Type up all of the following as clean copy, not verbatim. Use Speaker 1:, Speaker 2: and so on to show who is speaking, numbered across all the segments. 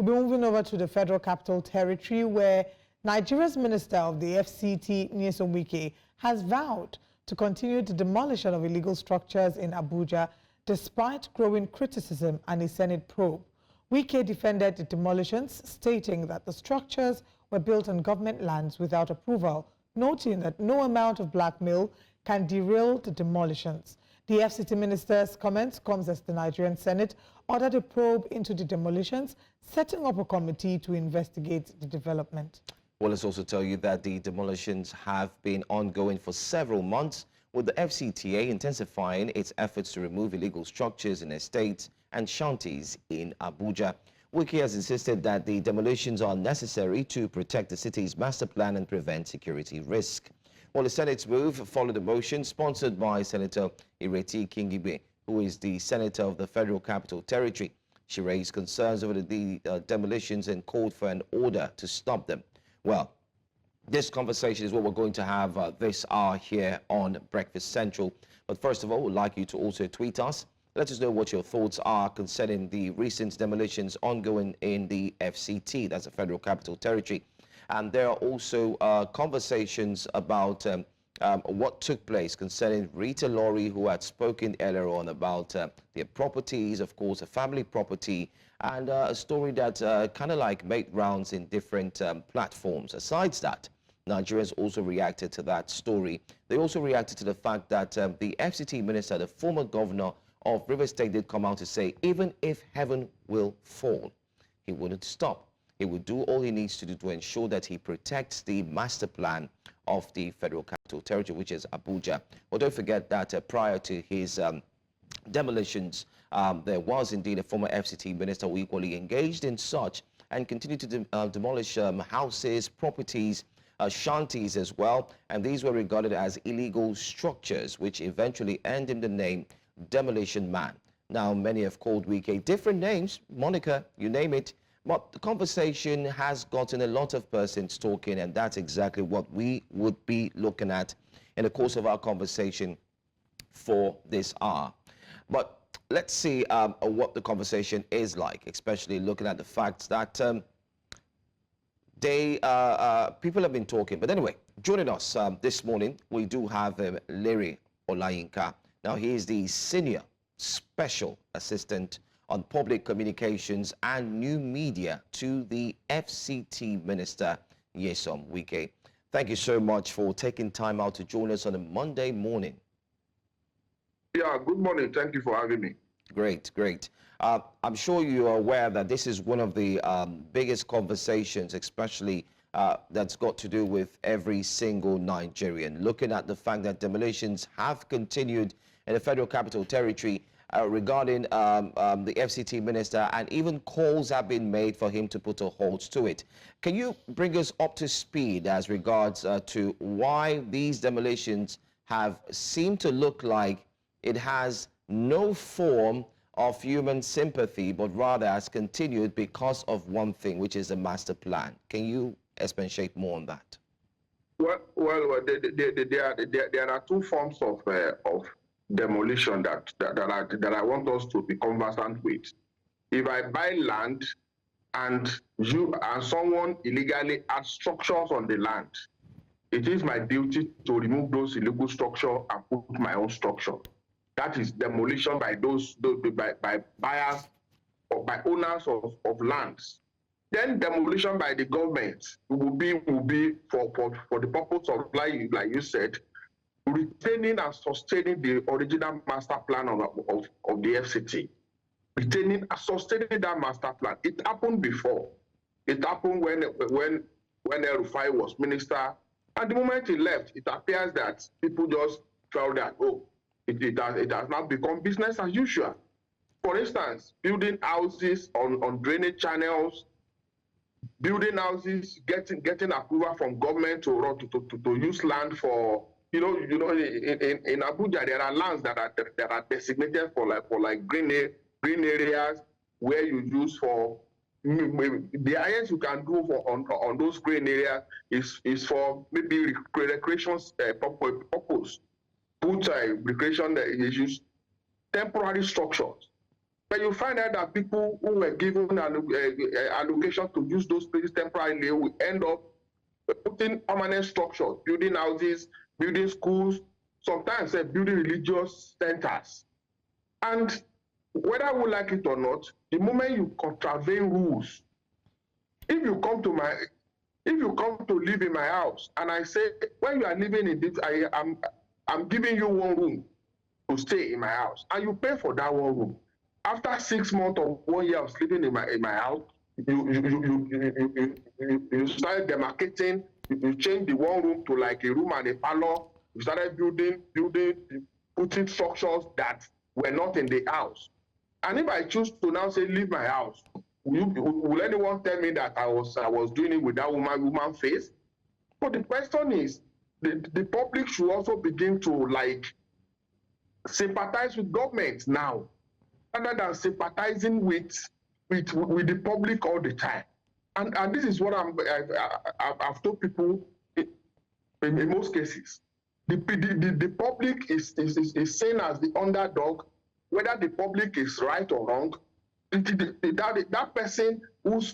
Speaker 1: We'll be moving over to the Federal Capital Territory, where Nigeria's Minister of the FCT, Nyesom Wike, has vowed to continue the demolition of illegal structures in Abuja despite growing criticism and a Senate probe. Wike defended the demolitions, stating that the structures were built on government lands without approval, noting that no amount of blackmail can derail the demolitions. The FCT minister's comments comes as the Nigerian Senate ordered a probe into the demolitions, setting up a committee to investigate the development.
Speaker 2: Well, let's also tell you that the demolitions have been ongoing for several months, with the FCTA intensifying its efforts to remove illegal structures in estates and shanties in Abuja. Wike has insisted that the demolitions are necessary to protect the city's master plan and prevent security risk. Well, the Senate's move followed a motion sponsored by Senator Ireti Kingibe, who is the senator of the Federal Capital Territory. She raised concerns over the demolitions and called for an order to stop them. Well, this conversation is what we're going to have this hour here on Breakfast Central. But first of all, we'd like you to also tweet us. Let us know what your thoughts are concerning the recent demolitions ongoing in the FCT, that's the Federal Capital Territory. And there are also conversations about what took place concerning Rita Lori, who had spoken earlier on about their properties, of course, a family property, and a story that kind of like made rounds in different platforms. Aside that, Nigerians also reacted to that story. They also reacted to the fact that the FCT minister, the former governor of Rivers State, did come out to say, even if heaven will fall, he wouldn't stop. He would do all he needs to do to ensure that he protects the master plan of the Federal Capital Territory, which is Abuja. Well, don't forget that prior to his demolitions, there was indeed a former FCT minister who equally engaged in such and continued to demolish houses, properties, shanties as well. And these were regarded as illegal structures, which eventually earned him the name Demolition Man. Now, many have called Wike different names, moniker, you name it. But the conversation has gotten a lot of persons talking, and that's exactly what we would be looking at in the course of our conversation for this hour. But let's see what the conversation is like, especially looking at the fact that people have been talking. But anyway, joining us this morning, we do have Lere Olayinka. Now, he is the Senior Special Assistant on Public Communications and New Media to the FCT Minister, Nyesom Wike. Thank you so much for taking time out to join us on a Monday morning.
Speaker 3: Yeah, good morning. Thank you for having me.
Speaker 2: Great, great. I'm sure you are aware that this is one of the biggest conversations, especially that's got to do with every single Nigerian. Looking at the fact that demolitions have continued in the Federal Capital Territory, regarding the FCT minister, and even calls have been made for him to put a halt to it. Can you bring us up to speed as regards to why these demolitions have seemed to look like it has no form of human sympathy, but rather has continued because of one thing, which is the master plan? Can you expatiate more on that?
Speaker 3: Well, there are two forms of demolition that I want us to be conversant with. If I buy land and someone illegally adds structures on the land, it is my duty to remove those illegal structures and put my own structure. That is demolition by by buyers or by owners of lands. Then demolition by the government will be for the purpose of, like you said, retaining and sustaining the original master plan of the FCT. Retaining and sustaining that master plan. It happened before. It happened when El Rufai was minister. And the moment he left, it appears that people just felt that, oh, it has now become business as usual. For instance, building houses on drainage channels, building houses, getting approval from government to use land for, in Abuja, there are lands that are designated for green areas where you use for the highest you can do on those green areas is for maybe recreation purpose. Put recreation is used temporary structures. But you find out that people who were given an allocation to use those places temporarily will end up putting permanent structures, building houses, building schools, sometimes building religious centers. And whether we like it or not, the moment you contravene rules, if you come to live in my house and I say, when you are living in this, I'm giving you one room to stay in my house, and you pay for that one room. After 6 months or 1 year of sleeping in my house, you started demarcating. You changed the one room to like a room and a parlor. You started putting structures that were not in the house. And if I choose to now say leave my house, will anyone tell me that I was doing it with that woman face? But the question is, the public should also begin to like sympathize with government now, rather than sympathizing with the public all the time. And this is what I've told people in most cases. The public is seen as the underdog, whether the public is right or wrong. That person whose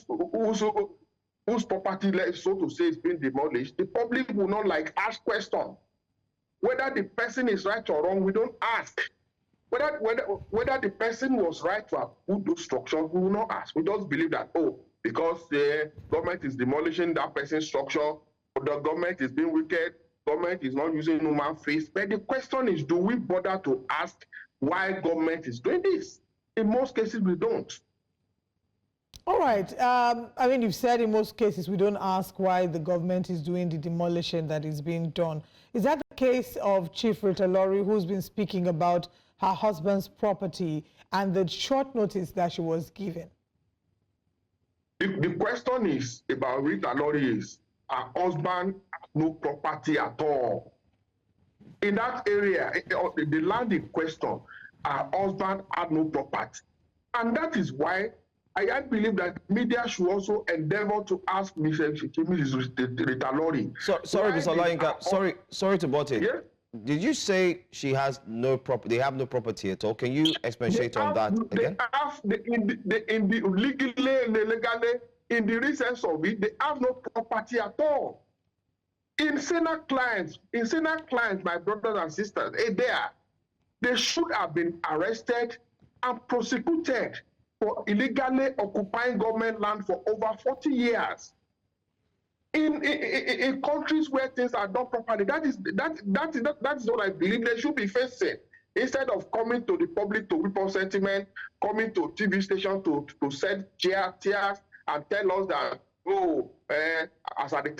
Speaker 3: property, so to say, is being demolished, the public will not like ask questions. Whether the person is right or wrong, we don't ask. Whether the person was right to have put those structures, we will not ask. We just believe that, oh, because the government is demolishing that person's structure, the government is being wicked, government is not using human face. But the question is, do we bother to ask why government is doing this? In most cases, we don't.
Speaker 1: All right. I mean, you've said in most cases we don't ask why the government is doing the demolition that is being done. Is that the case of Chief Rita Lori, who's been speaking about her husband's property and the short notice that she was given?
Speaker 3: The question is about Rita Lori is her husband has no property at all. In that area, the land in question, her husband had no property. And that is why I believe that media should also endeavor to ask Mrs. Rita Lori.
Speaker 2: Sorry, Mr. Olayinka, sorry to butt in.
Speaker 3: Yes?
Speaker 2: Did you say she has no property? They have no property at all. Can you expatiate on that again?
Speaker 3: Legally, in the recent of it, they have no property at all. In Senate clients, my brothers and sisters, they should have been arrested and prosecuted for illegally occupying government land for over 40 years. In countries where things are done properly, that is what I believe they should be facing. Instead of coming to the public to whip up sentiment, coming to TV station to send tears and tell us that, oh, as at the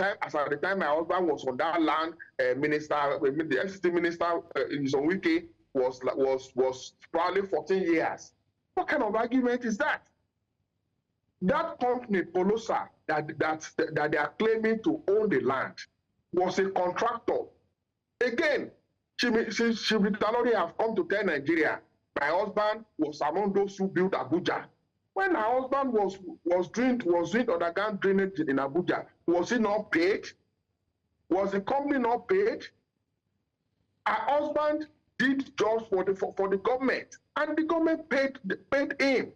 Speaker 3: time my husband was on that land, the FCT minister Nyesom Wike was probably 14 years. What kind of argument is that? That company, Polosa, that they are claiming to own the land, was a contractor. Again, she Chief Lori have come to tell Nigeria, my husband was among those who built Abuja. When her husband was doing underground drainage in Abuja, was he not paid? Was the company not paid? Her husband did jobs for the government, and the government paid him.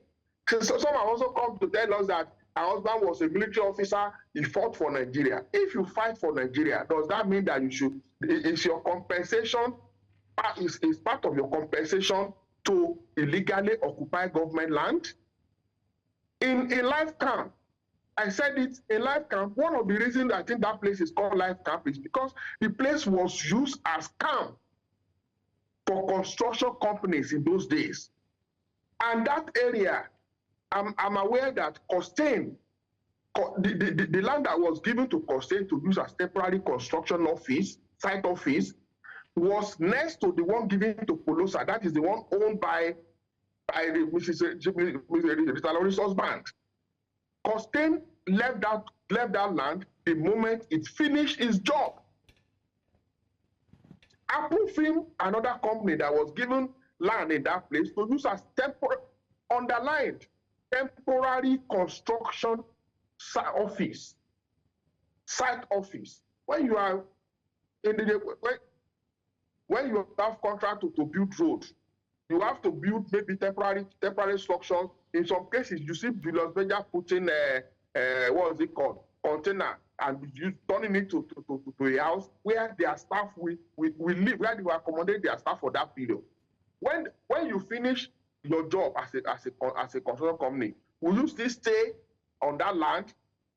Speaker 3: So some have also come to tell us that her husband was a military officer, he fought for Nigeria. If you fight for Nigeria, does that mean that is your compensation, is part of your compensation to illegally occupy government land? In life camp, I said it, in life camp, one of the reasons I think that place is called life camp is because the place was used as camp for construction companies in those days. And that area, I'm aware that Costain, the land that was given to Costain to use as temporary construction office, site office, was next to the one given to Polosa. That is the one owned by Mrs. Rita Lori's husband. Costain left that land the moment it finished its job. Approving another company that was given land in that place to use as temporary construction site office. When you are when you have contract to build roads, You have to build maybe temporary structures. In some cases, you see Julius Berger putting what is it called, container, and you turning it to a house where their staff will live, where they will accommodate their staff for that period. When you finish your job as a construction company, will you still stay on that land,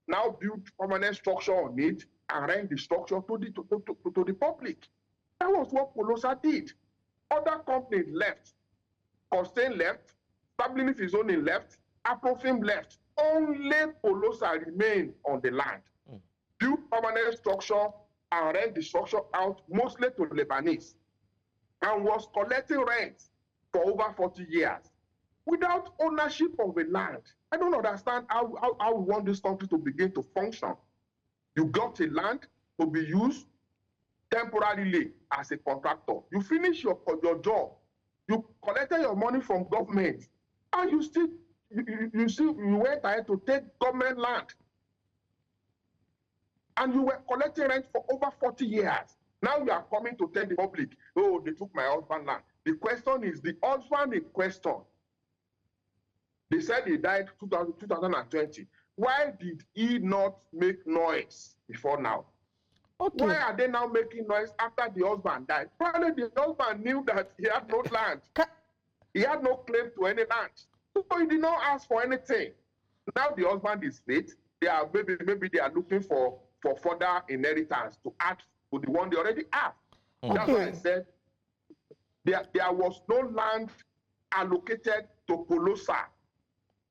Speaker 3: now build permanent structure on it, and rent the structure to the public? That was what Polosa did. Other companies left. Costain left. Stabilis his own left. Aprofim left. Only Polosa remained on the land. Build permanent structure and rent the structure out mostly to Lebanese, and was collecting rent for over 40 years without ownership of the land. I don't understand how we want this country to begin to function. You got a land to be used temporarily as a contractor. You finish your job. You collected your money from government, and you went ahead to take government land. And you were collecting rent for over 40 years. Now you are coming to tell the public, oh, they took my husband's land. The question is, the husband in question, they said he died 2020. Why did he not make noise before now?
Speaker 1: Okay.
Speaker 3: Why are they now making noise after the husband died? Probably the husband knew that he had no land. He had no claim to any land. So he did not ask for anything. Now the husband is late. They are maybe they are looking for further inheritance to add to the one they already have.
Speaker 1: Okay.
Speaker 3: That's why I said there was no land allocated to Polosa.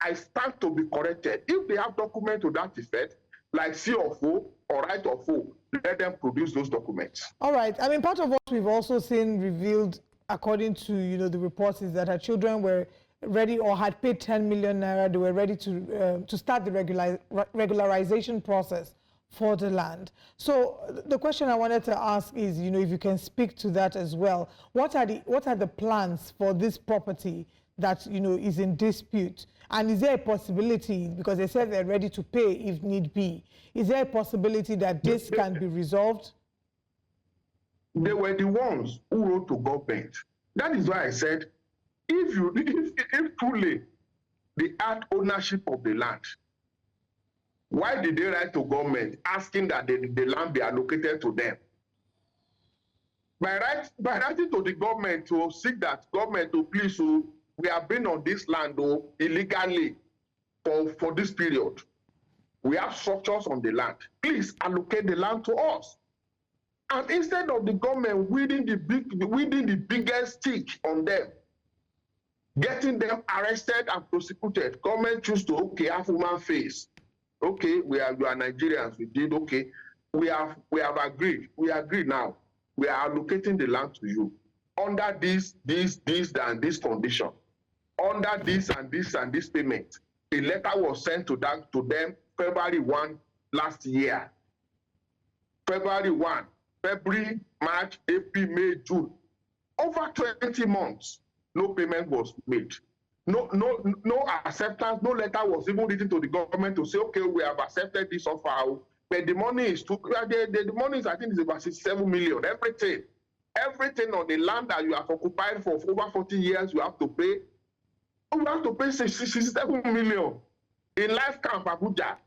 Speaker 3: I stand to be corrected. If they have documents to that effect, like C of O or right of O, let them produce those documents.
Speaker 1: All right. I mean, part of what we've also seen revealed, according to the reports, is that her children were ready or had paid 10 million naira. They were ready to start the regularization process for the land. So the question I wanted to ask is, if you can speak to that as well. What are the plans for this property that is in dispute? And is there a possibility, because they said they're ready to pay if need be, is there a possibility that this can be resolved?
Speaker 3: They were the ones who wrote to government. That is why I said, if truly they had ownership of the land, why did they write to government asking that the land be allocated to them? By writing to the government to seek that government to please, we have been on this land illegally for this period. We have structures on the land. Please allocate the land to us. And instead of the government wielding the biggest stick on them, getting them arrested and prosecuted, government choose to have human face. Okay, you are Nigerians. We did okay. We have agreed. We agree now. We are allocating the land to you under this and this condition. Under this and this and this payment. A letter was sent to them February 1 last year. February 1, February, March, April, May, June. Over 20 months, no payment was made. No acceptance, no letter was even written to the government to say, okay, we have accepted this offer, but the money is the money is, I think, is about 67 million. Everything on the land that you have occupied for over 40 years, you have to pay. You have to pay 67 million in life camp Abuja.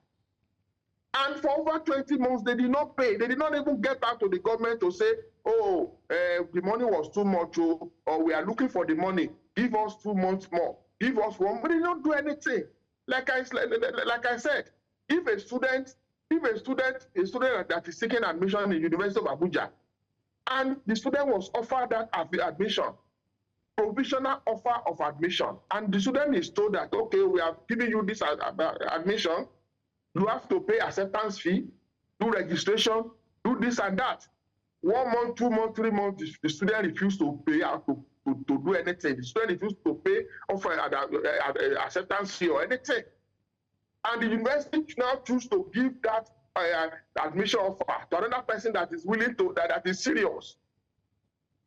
Speaker 3: And for over 20 months, they did not pay. They did not even get back to the government to say, the money was too much, or we are looking for the money. Give us 2 months more. Give us 1 month. They did not do anything. Like I said, if a student that is seeking admission in the University of Abuja, and the student was offered that admission, provisional offer of admission, and the student is told that, okay, we are giving you this admission, you have to pay acceptance fee, do registration, do this and that. 1 month, 2 months, 3 months, the student refused to pay out to do anything. The student refused to pay offer acceptance fee or anything. And the university now choose to give that admission offer to another person that is willing to, that is serious.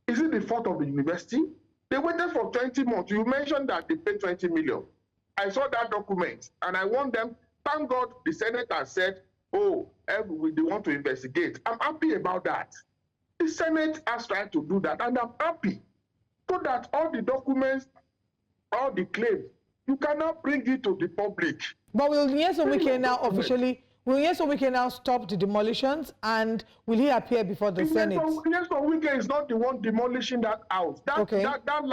Speaker 3: Is it the fault of the university? They waited for 20 months. You mentioned that they paid 20 million. I saw that document, and I want them, thank God the Senate has said, they want to investigate. I'm happy about that. The Senate has tried to do that, and I'm happy. so that all the documents, all the claims, you cannot bring it to the public.
Speaker 1: But will Nyesom Wike now officially, will Nyesom Wike now stop the demolitions, and will he appear before the Senate?
Speaker 3: Nyesom Wike is not the one demolishing that house. That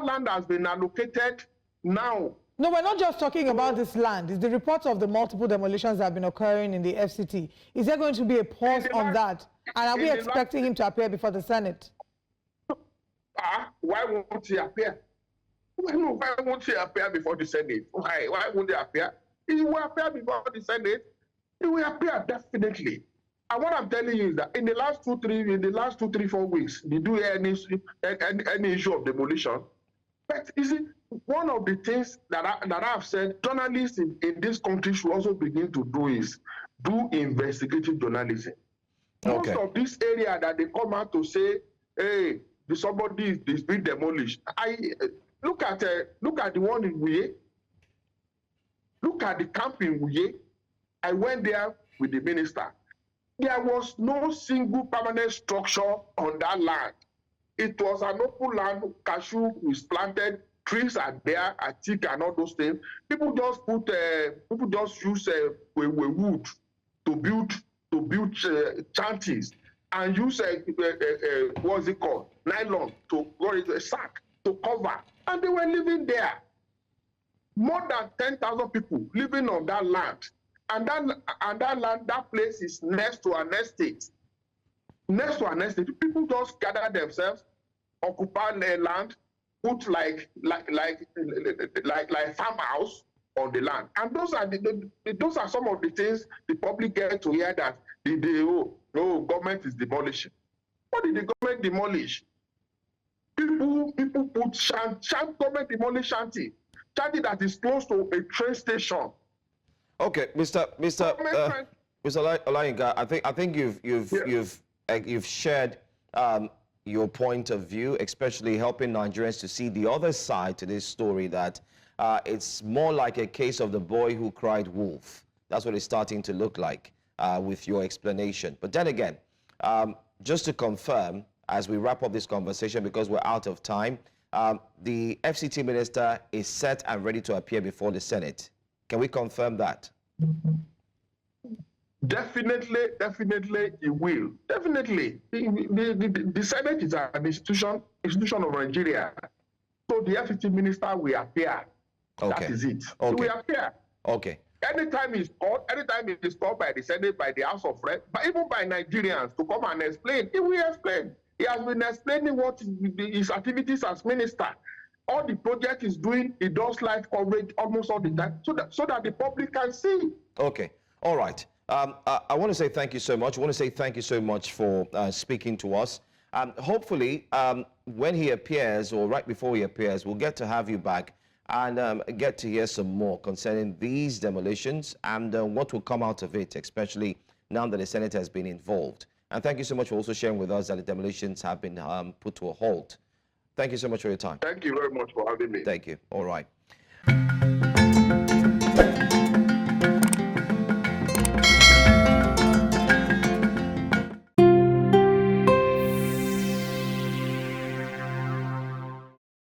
Speaker 3: land has been allocated now.
Speaker 1: No, we're not just talking about this land. It's the reports of the multiple demolitions that have been occurring in the FCT. Is there going to be a pause on that? And are we expecting him to appear before the Senate?
Speaker 3: Why won't he appear? Why won't he appear before the Senate? Why won't he appear? He will appear before the Senate. He will appear definitely. And what I'm telling you is that in the last 2-3 weeks, did you hear any issue of demolition? But you see, one of the things that I've said, journalists in this country should also begin to do is do investigative journalism.
Speaker 2: Okay.
Speaker 3: Most of this area that they come out to say, hey, somebody is being demolished. Look at the one in Wuye. Look at the camp in Wuye. I went there with the minister. There was no single permanent structure on that land. It was an open land, cashew was planted, trees are there, teak and all those things. People just use wood to build shanties and use what's it called, nylon to go into a sack to cover, and they were living there. More than 10,000 people living on that land, and that place is next to an estate. Next to an estate, people just gather themselves, occupy their land, put like farmhouse on the land, and those are some of the things the public get to hear, that government is demolishing. What did the government demolish? People put government demolish shanty that is close to a train station.
Speaker 2: Okay, Mr. Olayinka, I think you've shared your point of view, especially helping Nigerians to see the other side to this story, that it's more like a case of the boy who cried wolf. That's what it's starting to look like with your explanation. But then again, just to confirm, as we wrap up this conversation, because we're out of time, the FCT minister is set and ready to appear before the Senate. Can we confirm that?
Speaker 3: Definitely, it will. Definitely. The Senate is an institution of Nigeria. So the FCT minister will appear.
Speaker 2: Okay.
Speaker 3: That is it.
Speaker 2: Okay.
Speaker 3: He will appear.
Speaker 2: Okay.
Speaker 3: Anytime he's called by the Senate, by the House of Reps, but even by Nigerians to come and explain, he will explain. He has been explaining what his activities as minister. All the project he's doing, he does live coverage almost all the time, so that the public can see.
Speaker 2: Okay. All right. I want to say thank you so much. I want to say thank you so much for speaking to us. Hopefully, when he appears, or right before he appears, we'll get to have you back and get to hear some more concerning these demolitions and what will come out of it, especially now that the Senate has been involved. And thank you so much for also sharing with us that the demolitions have been put to a halt. Thank you so much for your time.
Speaker 3: Thank you very much for having me.
Speaker 2: Thank you. All right.